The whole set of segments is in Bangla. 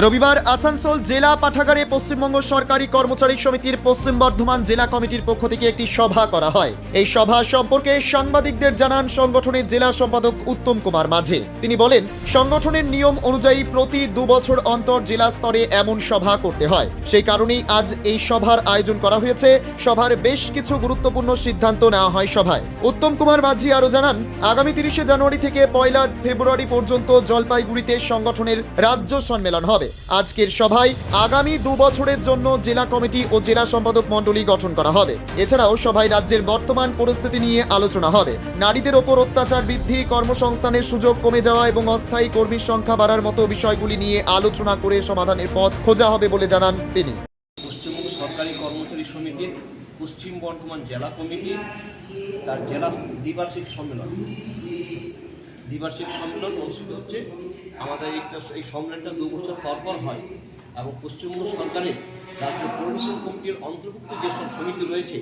রবিবার আসানসোল জেলা পাঠাগারে পশ্চিমবঙ্গ সরকারি কর্মচারী সমিতির পশ্চিম বর্ধমান জেলা কমিটির পক্ষ থেকে একটি সভা করা হয়। এই সভা সম্পর্কে সাংবাদিকদের জানান সংগঠনের জেলা সম্পাদক উত্তম কুমার মাঝি। তিনি বলেন, সংগঠনের নিয়ম অনুযায়ী প্রতি 2 বছর অন্তর জেলা স্তরে এমন সভা করতে হয়। সেই কারণেই আজ এই সভার আয়োজন করা হয়েছে। সভার বেশ কিছু গুরুত্বপূর্ণ সিদ্ধান্ত নেওয়া হয় সভায়। উত্তম কুমার মাঝি আরও জানান, আগামী 30শে জানুয়ারি থেকে 1 ফেব্রুয়ারি পর্যন্ত জলপাইগুড়িতে সংগঠনের রাজ্য সম্মেলন হবে। আজকের সভায় আগামী 2 বছরের জন্য জেলা কমিটি ও জেলা সম্পাদক মণ্ডলী গঠন করা হবে। এছাড়াও সভায় রাজ্যের বর্তমান পরিস্থিতি নিয়ে আলোচনা হবে। নারীদের ওপর অত্যাচার বৃদ্ধি, কর্মসংস্থানের সুযোগ কমে যাওয়া এবং অস্থায়ী কর্মীর সংখ্যা বাড়ার মতো বিষয়গুলি নিয়ে আলোচনা করে সমাধানের পথ খোঁজা হবে বলে জানান তিনি। পশ্চিমবঙ্গ সরকারি কর্মচারী সমিতির পশ্চিম বর্ধমান জেলা কমিটি তার জেলা দ্বিবার্ষিক সম্মেলন অনুষ্ঠিত হচ্ছে। আমাদের এই সম্মেলনটা 2 বছর পর হয় এবং পশ্চিমবঙ্গ সরকারের রাজ্য পরিবেশন কমিটির অন্তর্ভুক্ত যেসব সমিতি রয়েছে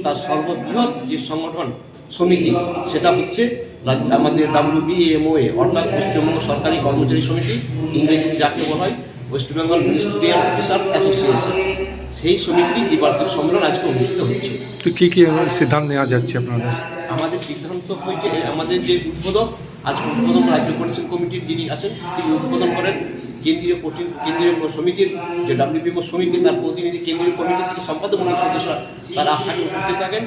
তার সর্ববৃহৎ যে সংগঠন সমিতি সেটা হচ্ছে আমাদের WBMOA অর্থাৎ পশ্চিমবঙ্গ সরকারি কর্মচারী সমিতি, ইংরেজিতে যাকে বলা হয় West Bengal ministerial officers association. সেই সমিতির দ্বিবার্ষিক সম্মেলন আজকে অনুষ্ঠিত হচ্ছে। তো কি সিদ্ধান্ত নেওয়া যাচ্ছে আপনাদের? আমাদের সিদ্ধান্ত হয়েছে, আমাদের যে উদ্বোধক আজকে উদ্বোধন রাজ্য পরিচালন কমিটির যিনি আছেন তিনি উদ্বোধন করেন। কেন্দ্রীয় সমিতির যে WBMO সমিতি তার প্রতিনিধি কেন্দ্রীয় কমিটি থেকে সম্পাদক সদস্যরা তারা আশাকে উপস্থিত থাকেন।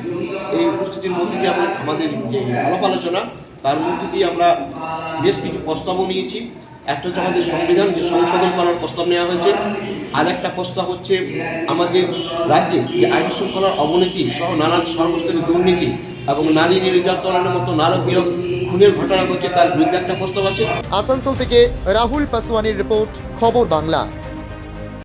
এই উপস্থিতির মধ্যে দিয়ে আমাদের যে আলাপ আলোচনা তার মধ্যে দিয়ে আমরা বেশ কিছু প্রস্তাবও নিয়েছি। একটা হচ্ছে আমাদের সংবিধান যে সংশোধন করার প্রস্তাব নেওয়া হয়েছে। আর একটা প্রস্তাব হচ্ছে আমাদের রাজ্যে যে আইন শৃঙ্খলার অবনতি সহ নানা সর্বস্তরের দুর্নীতি এবং নারী নির্যাতনের মতো নারকীয় খুনের ঘটনা ঘটছে তার বিরুদ্ধে একটা প্রস্তাব আছে। আসানসোল থেকে রাহুল পাসওয়ানের রিপোর্ট, খবর বাংলা।